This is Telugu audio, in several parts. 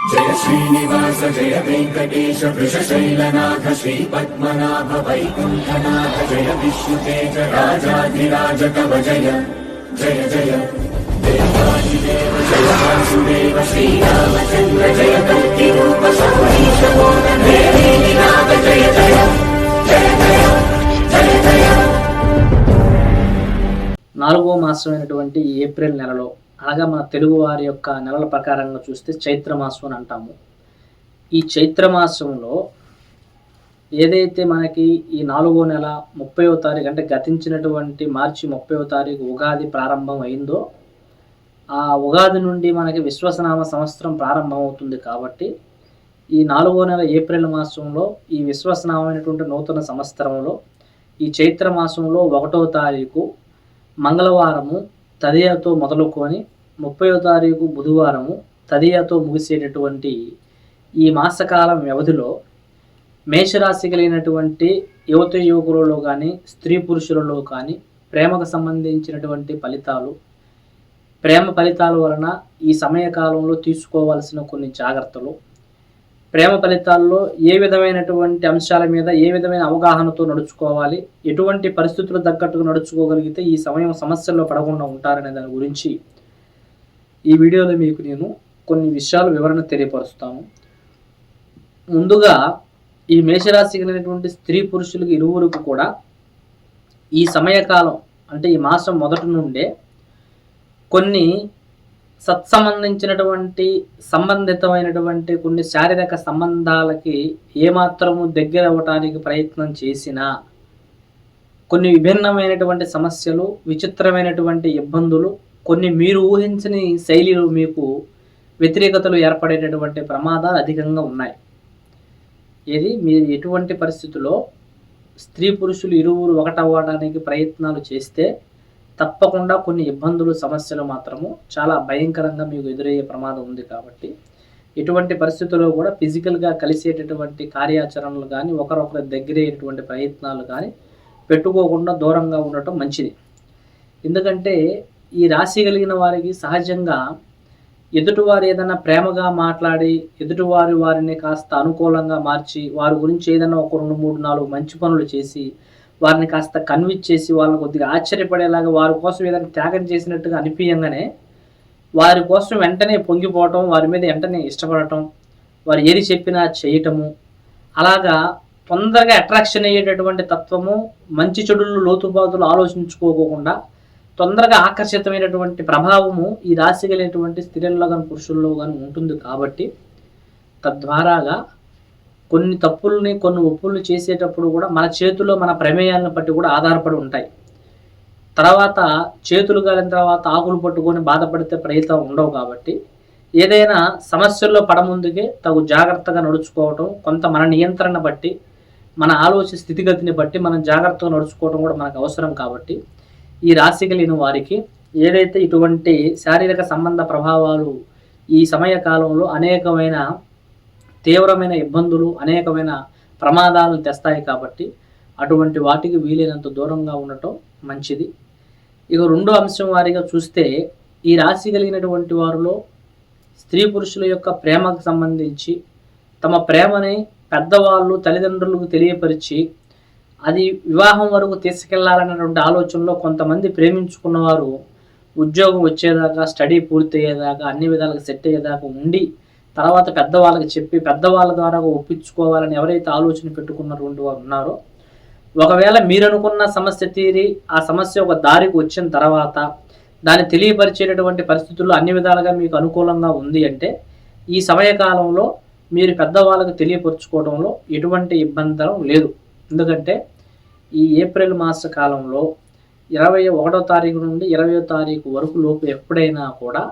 जय श्रीनिवास जय वेंकटेश वृषशैलनाथ श्रीपद्मनाभ वैकुण्ठनाथ जय विष्णुतेज राजाधिराज कव जय जय जय देवादिदेव जय वासुदेव श्रीरामचन्द्र जय कल्किरूप शौरीश मोदनाथ जय जय जय जय जय जय। నాలుగో మాసమైనటువంటి ఏప్రిల్ నెలలో అనగా మన తెలుగు వారి యొక్క నెలల ప్రకారంగా చూస్తే చైత్రమాసం అని అంటాము. ఈ చైత్రమాసంలో ఏదైతే మనకి ఈ 4వ నెల 30వ తారీఖు అంటే గతించినటువంటి మార్చి 30వ తారీఖు ఉగాది ప్రారంభం అయిందో ఆ ఉగాది నుండి మనకి విశ్వసనామ సంవత్సరం ప్రారంభం అవుతుంది. కాబట్టి ఈ 4వ నెల ఏప్రిల్ మాసంలో ఈ విశ్వసనామైనటువంటి నూతన సంవత్సరంలో ఈ చైత్రమాసంలో 1వ తారీఖు మంగళవారము తదియతో మొదలుకొని 30వ తారీఖు బుధవారము తదియతో ముగిసేటటువంటి ఈ మాసకాలం వ్యవధిలో మేషరాశి కలిగినటువంటి యువత యువకులలో కానీ స్త్రీ పురుషులలో కానీ ప్రేమకు సంబంధించినటువంటి ఫలితాలు, ప్రేమ ఫలితాల వలన ఈ సమయకాలంలో తీసుకోవాల్సిన కొన్ని జాగ్రత్తలు, ప్రేమ ఫలితాల్లో ఏ విధమైనటువంటి అంశాల మీద ఏ విధమైన అవగాహనతో నడుచుకోవాలి, ఎటువంటి పరిస్థితులు తగ్గట్టుగా నడుచుకోగలిగితే ఈ సమస్యల్లో పడకుండా ఉంటారనే దాని గురించి ఈ వీడియోలో మీకు నేను కొన్ని విషయాలు వివరణ తెలియపరుస్తాను. ముందుగా ఈ మేషరాశి కలిగినటువంటి స్త్రీ పురుషులకు ఇరువురికి కూడా ఈ సమయకాలం అంటే ఈ మాసం మొదటి నుండే కొన్ని సత్సంబంధించినటువంటి సంబంధితమైనటువంటి కొన్ని శారీరక సంబంధాలకి ఏమాత్రము దగ్గర అవ్వటానికి ప్రయత్నం చేసినా కొన్ని విభిన్నమైనటువంటి సమస్యలు, విచిత్రమైనటువంటి ఇబ్బందులు, కొన్ని మీరు ఊహించని శైలిలో మీకు వ్యతిరేకతలు ఏర్పడేటటువంటి ప్రమాదాలు అధికంగా ఉన్నాయి. ఇది మీరు ఎటువంటి పరిస్థితుల్లో స్త్రీ పురుషులు ఇరువురు ఒకటవ్వడానికి ప్రయత్నాలు చేస్తే తప్పకుండా కొన్ని ఇబ్బందులు, సమస్యలు మాత్రము చాలా భయంకరంగా మీకు ఎదురయ్యే ప్రమాదం ఉంది. కాబట్టి ఎటువంటి పరిస్థితుల్లో కూడా ఫిజికల్గా కలిసేటటువంటి కార్యాచరణలు కానీ ఒకరొకరి దగ్గరయ్యేటువంటి ప్రయత్నాలు కానీ పెట్టుకోకుండా దూరంగా ఉండటం మంచిది. ఎందుకంటే ఈ రాశి కలిగిన వారికి సహజంగా ఎదుటివారు ఏదైనా ప్రేమగా మాట్లాడి వారిని కాస్త అనుకూలంగా మార్చి వారి గురించి ఏదైనా ఒక 2, 3, 4 మంచి పనులు చేసి వారిని కాస్త కన్విన్స్ చేసి వాళ్ళని కొద్దిగా ఆశ్చర్యపడేలాగా వారి కోసం ఏదైనా త్యాగం చేసినట్టుగా అనిపించగానే వారి కోసం వెంటనే పొంగిపోవటం, వారి మీద వెంటనే ఇష్టపడటం, వారు ఏది చెప్పినా చేయటము, అలాగా తొందరగా అట్రాక్షన్ అయ్యేటటువంటి తత్వము, మంచి చెడులు లోతుబాతులు ఆలోచించుకోకుండా తొందరగా ఆకర్షితమైనటువంటి ప్రభావము ఈ రాశి కలిగినటువంటి స్త్రీల్లో కానీ పురుషుల్లో కానీ ఉంటుంది. కాబట్టి తద్వారాగా కొన్ని తప్పుల్ని కొన్ని ఒప్పుల్ని చేసేటప్పుడు కూడా మన చేతుల్లో మన ప్రమేయాలను బట్టి కూడా ఆధారపడి ఉంటాయి. తర్వాత చేతులు కాలిన తర్వాత ఆకులు పట్టుకొని బాధపడితే ప్రయత్నం ఉండవు. కాబట్టి ఏదైనా సమస్యల్లో పడముందుకే తగు జాగ్రత్తగా నడుచుకోవటం, కొంత మన నియంత్రణ బట్టి మన ఆలోచన స్థితిగతిని బట్టి మనం జాగ్రత్తగా నడుచుకోవడం కూడా మనకు అవసరం. కాబట్టి ఈ రాశి కలిగిన వారికి ఏదైతే ఇటువంటి శారీరక సంబంధ ప్రభావాలు ఈ సమయకాలంలో అనేకమైన తీవ్రమైన ఇబ్బందులు, అనేకమైన ప్రమాదాలను తెస్తాయి. కాబట్టి అటువంటి వాటికి వీలైనంత దూరంగా ఉండటం మంచిది. ఇక రెండో అంశం వారిగా చూస్తే ఈ రాశి కలిగినటువంటి వారిలో స్త్రీ పురుషుల యొక్క ప్రేమకు సంబంధించి తమ ప్రేమని పెద్దవాళ్ళు తల్లిదండ్రులకు తెలియపరిచి అది వివాహం వరకు తీసుకెళ్లాలన్నటువంటి ఆలోచనలో కొంతమంది ప్రేమించుకున్నవారు ఉద్యోగం వచ్చేదాకా, స్టడీ పూర్తి అయ్యేదాకా, అన్ని విధాలుగా సెట్ అయ్యేదాకా ఉండి తర్వాత పెద్దవాళ్ళకి చెప్పి పెద్దవాళ్ళ ద్వారా ఒప్పించుకోవాలని ఎవరైతే ఆలోచన పెట్టుకున్నటువంటి వారు ఉన్నారో, ఒకవేళ మీరు అనుకున్న సమస్య తీరి ఆ సమస్య ఒక దారికి వచ్చిన తర్వాత దాన్ని తెలియపరిచేటటువంటి పరిస్థితుల్లో అన్ని విధాలుగా మీకు అనుకూలంగా ఉంది అంటే ఈ సమయకాలంలో మీరు పెద్దవాళ్ళకు తెలియపరుచుకోవడంలో ఎటువంటి ఇబ్బంది లేదు. ఎందుకంటే ఈ ఏప్రిల్ మాస కాలంలో 21వ తారీఖు నుండి 20వ తారీఖు వరకు లోపు ఎప్పుడైనా కూడా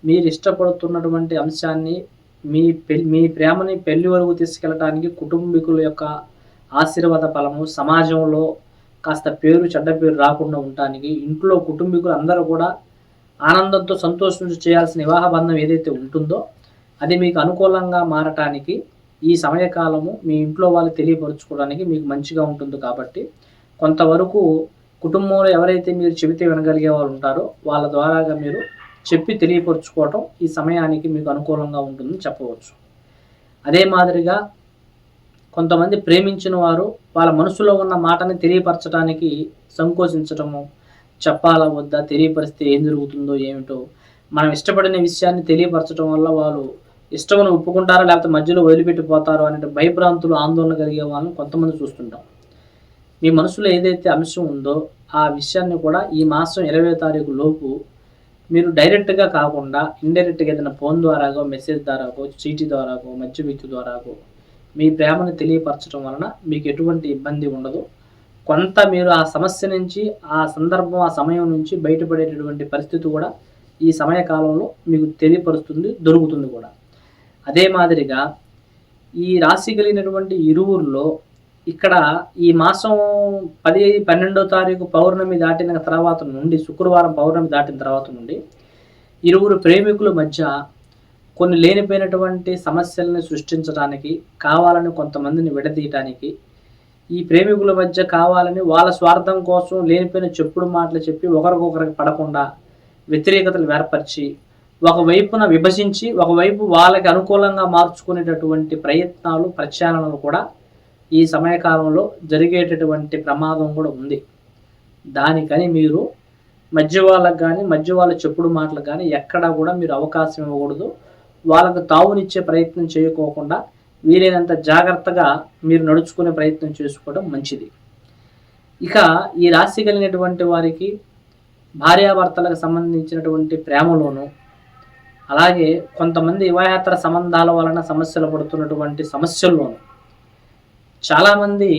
మీరు ఇష్టపడుతున్నటువంటి అంశాన్ని మీ ప్రేమని పెళ్లి వరకు తీసుకెళ్ళడానికి కుటుంబీకుల యొక్క ఆశీర్వాద ఫలము, సమాజంలో కాస్త చెడ్డ పేరు రాకుండా ఉండటానికి ఇంట్లో కుటుంబీకులు అందరూ కూడా ఆనందంతో సంతోషంతో చేయాల్సిన వివాహ బంధం ఏదైతే ఉంటుందో అది మీకు అనుకూలంగా మారటానికి ఈ సమయకాలము మీ ఇంట్లో వాళ్ళు తెలియపరుచుకోవడానికి మీకు మంచిగా ఉంటుంది. కాబట్టి కొంతవరకు కుటుంబంలో ఎవరైతే మీరు చెబితే వినగలిగే వాళ్ళు ఉంటారో వాళ్ళ ద్వారాగా మీరు చెప్పి తెలియపరుచుకోవటం ఈ సమయానికి మీకు అనుకూలంగా ఉంటుందని చెప్పవచ్చు. అదే మాదిరిగా కొంతమంది ప్రేమించిన వారు వాళ్ళ మనసులో ఉన్న మాటని తెలియపరచడానికి సంకోచించటము, చెప్పాలా వద్దా, తెలియపరిస్తే ఏం జరుగుతుందో ఏమిటో, మనం ఇష్టపడిన విషయాన్ని తెలియపరచడం వల్ల వాళ్ళు ఇష్టమని ఒప్పుకుంటారా లేకపోతే మధ్యలో వదిలిపెట్టిపోతారో అనే భయభ్రాంతులు, ఆందోళన కలిగే వాళ్ళని కొంతమంది చూస్తుంటాం. మీ మనసులో ఏదైతే అంశం ఉందో ఆ విషయాన్ని కూడా ఈ మాసం 20వ తారీఖు లోపు మీరు డైరెక్ట్గా కాకుండా ఇండైరెక్ట్గా ఏదైనా ఫోన్ ద్వారాగో, మెసేజ్ ద్వారాగో, చీటీ ద్వారాగో, మధ్య వ్యక్తి ద్వారాగో మీ ప్రేమను తెలియపరచడం వలన మీకు ఎటువంటి ఇబ్బంది ఉండదు. కొంత మీరు ఆ సమస్య నుంచి, ఆ సందర్భం, ఆ సమయం నుంచి బయటపడేటటువంటి పరిస్థితి కూడా ఈ సమయకాలంలో మీకు తెలియపరుస్తుంది, దొరుకుతుంది కూడా. అదే మాదిరిగా ఈ రాశి కలిగినటువంటి ఇరువురిలో ఇక్కడ ఈ మాసం 12వ తారీఖు పౌర్ణమి దాటిన తర్వాత నుండి, శుక్రవారం పౌర్ణమి దాటిన తర్వాత నుండి ఇరువురు ప్రేమికుల మధ్య కొన్ని లేనిపోయినటువంటి సమస్యలను సృష్టించడానికి, కావాలని కొంతమందిని విడదీయటానికి, ఈ ప్రేమికుల మధ్య కావాలని వాళ్ళ స్వార్థం కోసం లేనిపోయిన చెప్పుడు మాటలు చెప్పి ఒకరికొకరికి పడకుండా వ్యతిరేకతలు ఏర్పరిచి ఒకవైపున విభజించి ఒకవైపు వాళ్ళకి అనుకూలంగా మార్చుకునేటటువంటి ప్రయత్నాలు, ప్రచారణలు కూడా ఈ సమయకాలంలో జరిగేటటువంటి ప్రమాదం కూడా ఉంది. దానికని మీరు మధ్య వాళ్ళకు కానీ, మధ్య వాళ్ళ చెప్పుడు మాటలకు కానీ ఎక్కడా కూడా మీరు అవకాశం ఇవ్వకూడదు. వాళ్ళకు తావునిచ్చే ప్రయత్నం చేయకోకుండా వీలైనంత జాగ్రత్తగా మీరు నడుచుకునే ప్రయత్నం చేసుకోవడం మంచిది. ఇక ఈ రాశి కలిగినటువంటి వారికి భార్యాభర్తలకు సంబంధించినటువంటి ప్రేమలోను, అలాగే కొంతమంది వివాహేతర సంబంధాల వలన సమస్యలు పడుతున్నటువంటి సమస్యల్లోను, చాలామంది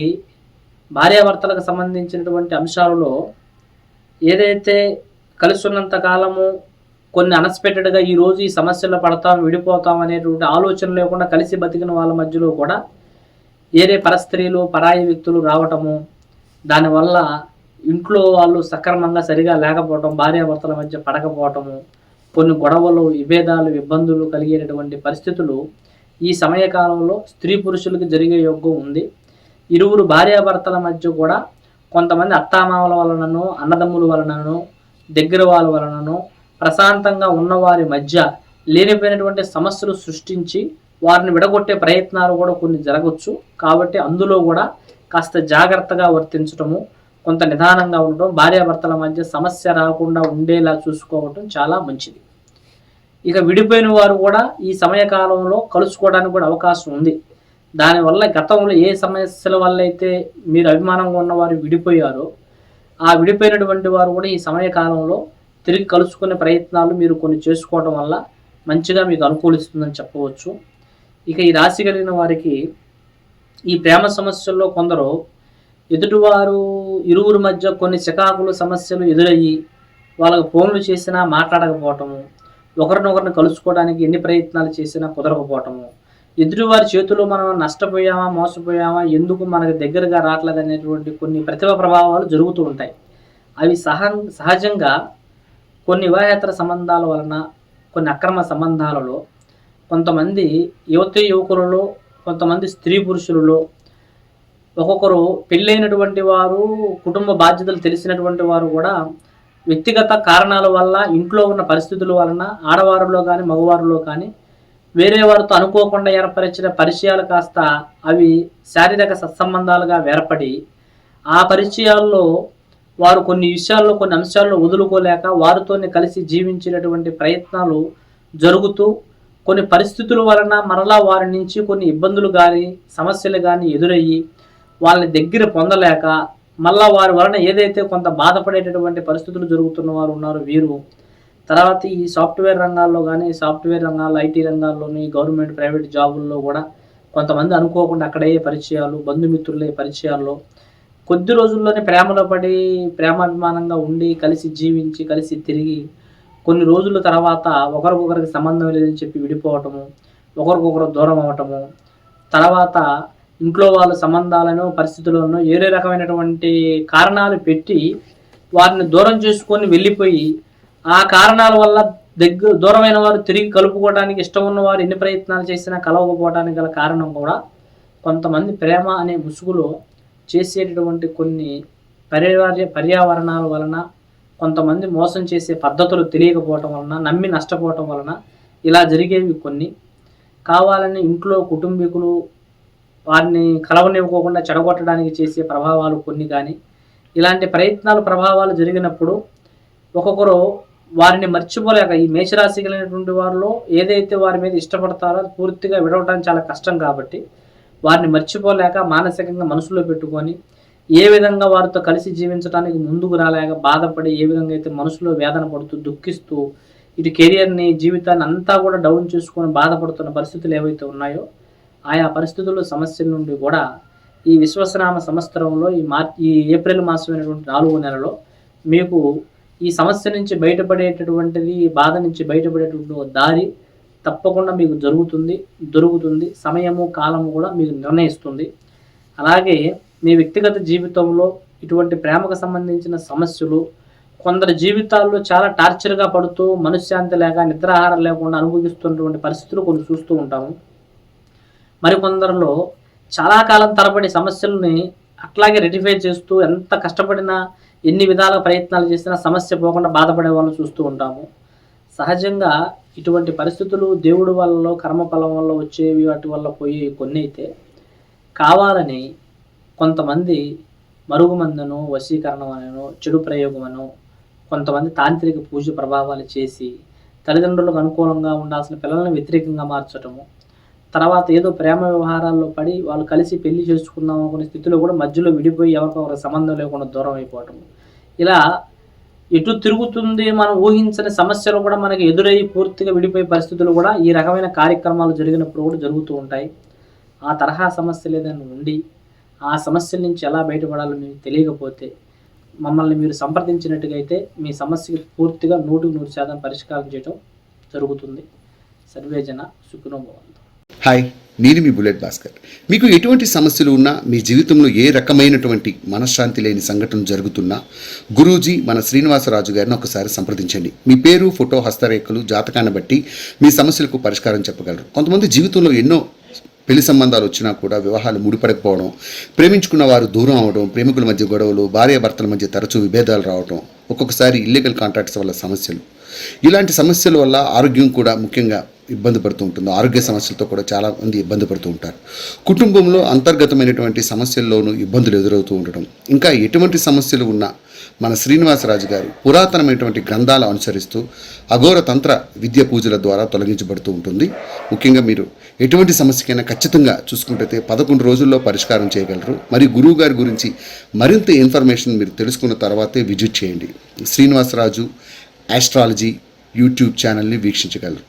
భార్యాభర్తలకు సంబంధించినటువంటి అంశాలలో ఏదైతే కలిసి ఉన్నంత కాలము కొన్ని అన్ఎక్స్పెక్టెడ్గా ఈరోజు ఈ సమస్యల్లో పడతాం, విడిపోతాం అనేటువంటి ఆలోచన లేకుండా కలిసి బతికిన వాళ్ళ మధ్యలో కూడా ఏరే పరస్త్రీలు, పరాయి వ్యక్తులు రావటము, దానివల్ల ఇంట్లో వాళ్ళు సక్రమంగా సరిగా లేకపోవటం, భార్యాభర్తల మధ్య పడకపోవటము, కొన్ని గొడవలు, విభేదాలు, ఇబ్బందులు కలిగేటటువంటి పరిస్థితులు ఈ సమయకాలంలో స్త్రీ పురుషులకు జరిగే యోగం ఉంది. ఇరువురు భార్యాభర్తల మధ్య కూడా కొంతమంది అత్తామామల వలననో, అన్నదమ్ముల వలననో, దగ్గర వాళ్ళ వలననో ప్రశాంతంగా ఉన్నవారి మధ్య లేనిపోయినటువంటి సమస్యలు సృష్టించి వారిని విడగొట్టే ప్రయత్నాలు కూడా కొన్ని జరగవచ్చు. కాబట్టి అందులో కూడా కాస్త జాగ్రత్తగా వర్తించటము, కొంత నిదానంగా ఉండటం, భార్యాభర్తల మధ్య సమస్య రాకుండా ఉండేలా చూసుకోవటం చాలా మంచిది. ఇక విడిపోయిన వారు కూడా ఈ సమయకాలంలో కలుసుకోవడానికి కూడా అవకాశం ఉంది. దానివల్ల గతంలో ఏ సమస్యల వల్ల అయితే మీరు అభిమానంగా ఉన్నవారు విడిపోయారో ఆ విడిపోయినటువంటి వారు కూడా ఈ సమయకాలంలో తిరిగి కలుసుకునే ప్రయత్నాలు మీరు కొన్ని చేసుకోవడం వల్ల మంచిగా మీకు అనుకూలిస్తుందని చెప్పవచ్చు. ఇక ఈ రాశి కలిగిన వారికి ఈ ప్రేమ సమస్యల్లో కొందరు ఎదుటివారు ఇరువురి మధ్య కొన్ని చికాకులు, సమస్యలు ఎదురయ్యి వాళ్ళకు ఫోన్లు చేసినా మాట్లాడకపోవటము, ఒకరినొకరిని కలుసుకోవడానికి ఎన్ని ప్రయత్నాలు చేసినా కుదరకపోవటము, ఎదుటివారి చేతుల్లో మనం నష్టపోయామా, మోసపోయామా, ఎందుకు మనకు దగ్గరగా రావట్లేదు అనేటువంటి కొన్ని ప్రతిభ ప్రభావాలు జరుగుతూ ఉంటాయి. అవి సహజంగా కొన్ని వివాహేతర సంబంధాల వలన, కొన్ని అక్రమ సంబంధాలలో, కొంతమంది యువకులలో, కొంతమంది స్త్రీ పురుషులలో, ఒక్కొక్కరు పెళ్ళైనటువంటి వారు, కుటుంబ బాధ్యతలు తెలిసినటువంటి వారు కూడా వ్యక్తిగత కారణాల వల్ల, ఇంట్లో ఉన్న పరిస్థితుల వలన ఆడవారిలో కానీ మగవారిలో కానీ వేరే వారితో అనుకోకుండా ఏర్పరిచిన పరిచయాలు కాస్త అవి శారీరక సత్సంబంధాలుగా ఏర్పడి ఆ పరిచయాల్లో వారు కొన్ని విషయాల్లో, కొన్ని అంశాల్లో వదులుకోలేక వారితోనే కలిసి జీవించేటటువంటి ప్రయత్నాలు జరుగుతూ కొన్ని పరిస్థితుల వలన మరలా వారి నుంచి కొన్ని ఇబ్బందులు కానీ, సమస్యలు కానీ ఎదురయ్యి వాళ్ళని దగ్గర పొందలేక మళ్ళా వారి వలన ఏదైతే కొంత బాధపడేటటువంటి పరిస్థితులు జరుగుతున్న వారు ఉన్నారు వీరు. తర్వాత ఈ సాఫ్ట్వేర్ రంగాల్లో కానీ, సాఫ్ట్వేర్ రంగాల్లో, ఐటీ రంగాల్లోని, గవర్నమెంట్, ప్రైవేట్ జాబుల్లో కూడా కొంతమంది అనుకోకుండా అక్కడయ్యే పరిచయాలు, బంధుమిత్రులే పరిచయాల్లో కొద్ది రోజుల్లోనే ప్రేమలో పడి, ప్రేమాభిమానంగా ఉండి, కలిసి జీవించి, కలిసి తిరిగి కొన్ని రోజుల తర్వాత ఒకరికొకరికి సంబంధం లేదని చెప్పి విడిపోవటము, ఒకరికొకరు దూరం అవ్వటము, తర్వాత ఇంట్లో వాళ్ళ సంబంధాలను, పరిస్థితులను ఏరే రకమైనటువంటి కారణాలు పెట్టి వారిని దూరం చేసుకొని వెళ్ళిపోయి ఆ కారణాల వల్ల దూరమైన వారు తిరిగి కలుపుకోవడానికి ఇష్టం ఉన్నవారు ఎన్ని ప్రయత్నాలు చేసినా కలవకపోవడానికి గల కారణం కూడా కొంతమంది ప్రేమ అనే ముసుగులో చేసేటటువంటి కొన్ని పర్యావరణాల వలన, కొంతమంది మోసం చేసే పద్ధతులు తెలియకపోవటం వలన, నమ్మి నష్టపోవటం వలన ఇలా జరిగేవి కొన్ని. కావాలని ఇంట్లో కుటుంబీకులు వారిని కలవనివ్వకోకుండా చెడగొట్టడానికి చేసే ప్రభావాలు కొన్ని కానీ, ఇలాంటి ప్రయత్నాలు ప్రభావాలు జరిగినప్పుడు ఒక్కొక్కరు వారిని మర్చిపోలేక, ఈ మేషరాశి కలిగినటువంటి వారిలో ఏదైతే వారి మీద ఇష్టపడతారో అది పూర్తిగా విడవడం చాలా కష్టం కాబట్టి వారిని మర్చిపోలేక మానసికంగా మనసులో పెట్టుకొని ఏ విధంగా వారితో కలిసి జీవించడానికి ముందుకు రాలేక బాధపడి, ఏ విధంగా అయితే మనసులో వేదన పడుతూ దుఃఖిస్తూ ఇటు కెరియర్ని జీవితాన్ని అంతా కూడా డౌన్ చేసుకొని బాధపడుతున్న పరిస్థితులు ఏవైతే ఉన్నాయో ఆయా పరిస్థితుల్లో సమస్యల నుండి కూడా ఈ విశ్వసనామ సంవత్సరంలో ఈ ఏప్రిల్ మాసమైనటువంటి 4వ నెలలో మీకు ఈ సమస్య నుంచి బయటపడేటటువంటిది, ఈ బాధ నుంచి బయటపడేటువంటి దారి తప్పకుండా మీకు దొరుకుతుంది. సమయము కాలము కూడా మీకు నిర్ణయిస్తుంది. అలాగే మీ వ్యక్తిగత జీవితంలో ఇటువంటి ప్రేమకు సంబంధించిన సమస్యలు కొందరి జీవితాల్లో చాలా టార్చర్గా పడుతూ మనశ్శాంతి లేక నిద్రాహారం లేకుండా అనుభవిస్తున్నటువంటి పరిస్థితులు కొన్ని చూస్తూ ఉంటాము. మరికొందరిలో చాలా కాలం తరబడి సమస్యల్ని అట్లాగే రెటిఫై చేస్తూ ఎంత కష్టపడినా ఎన్ని విధాల ప్రయత్నాలు చేసినా సమస్య పోకుండా బాధపడే వాళ్ళని చూస్తూ ఉంటాము. సహజంగా ఇటువంటి పరిస్థితులు దేవుడి వల్ల, కర్మఫలం వల్ల వచ్చేవి, వాటి వల్ల పోయి కొన్ని అయితే కావాలని కొంతమంది మరుగుమందను, వశీకరణం అనో, చెడు ప్రయోగం అనో, కొంతమంది తాంత్రిక పూజ ప్రభావాలు చేసి తల్లిదండ్రులకు అనుకూలంగా ఉండాల్సిన పిల్లల్ని వ్యతిరేకంగా మార్చటము, తర్వాత ఏదో ప్రేమ వ్యవహారాల్లో పడి వాళ్ళు కలిసి పెళ్లి చేసుకుందాం అనుకునే స్థితిలో కూడా మధ్యలో విడిపోయి ఎవరికొకరికి సంబంధం లేకుండా దూరం అయిపోవటం, ఇలా ఎటు తిరుగుతుంది మనం ఊహించని సమస్యలు కూడా మనకి ఎదురయ్యి పూర్తిగా విడిపోయే పరిస్థితులు కూడా ఈ రకమైన కార్యక్రమాలు జరిగినప్పుడు కూడా జరుగుతూ ఉంటాయి. ఆ తరహా సమస్యలు ఏదైనా ఉండి ఆ సమస్యల నుంచి ఎలా బయటపడాలో మీకు తెలియకపోతే మమ్మల్ని మీరు సంప్రదించినట్టుగా అయితే మీ సమస్యకి పూర్తిగా 100% పరిష్కారం చేయడం జరుగుతుంది. సర్వేజన సుఖినో భవంతు. హాయ్, నేను మీ బుల్లెట్ భాస్కర్. మీకు ఎటువంటి సమస్యలు ఉన్నా, మీ జీవితంలో ఏ రకమైనటువంటి మనశ్శాంతి లేని సంఘటన జరుగుతున్నా గురూజీ మన శ్రీనివాసరాజు గారిని ఒకసారి సంప్రదించండి. మీ పేరు, ఫోటో, హస్తరేఖలు, జాతకాన్ని బట్టి మీ సమస్యలకు పరిష్కారం చెప్పగలరు. కొంతమంది జీవితంలో ఎన్నో పెళ్లి సంబంధాలు వచ్చినా కూడా వివాహాలు ముడిపడకపోవడం, ప్రేమించుకున్న వారు దూరం అవడం, ప్రేమికుల మధ్య గొడవలు, భార్యాభర్తల మధ్య తరచూ విభేదాలు రావడం, ఒక్కొక్కసారి ఇల్లీగల్ కాంట్రాక్ట్స్ వల్ల సమస్యలు, ఇలాంటి సమస్యల వల్ల ఆరోగ్యం కూడా ముఖ్యంగా ఇబ్బంది పడుతూ ఉంటుంది. ఆరోగ్య సమస్యలతో కూడా చాలామంది ఇబ్బంది పడుతూ ఉంటారు. కుటుంబంలో అంతర్గతమైనటువంటి సమస్యల్లోనూ ఇబ్బందులు ఎదురవుతూ ఉండటం, ఇంకా ఎటువంటి సమస్యలు ఉన్నా మన శ్రీనివాసరాజు గారు పురాతనమైనటువంటి గ్రంథాలు అనుసరిస్తూ అఘోర తంత్ర విద్య పూజల ద్వారా తొలగించబడుతూ ఉంటుంది. ముఖ్యంగా మీరు ఎటువంటి సమస్యకైనా ఖచ్చితంగా చూసుకుంటే 11 రోజుల్లో పరిష్కారం చేయగలరు. మరి గురువు గారి గురించి మరింత ఇన్ఫర్మేషన్ మీరు తెలుసుకున్న తర్వాతే విజిట్ చేయండి. శ్రీనివాసరాజు ఆస్ట్రాలజీ యూట్యూబ్ ఛానల్ని వీక్షించగలరు.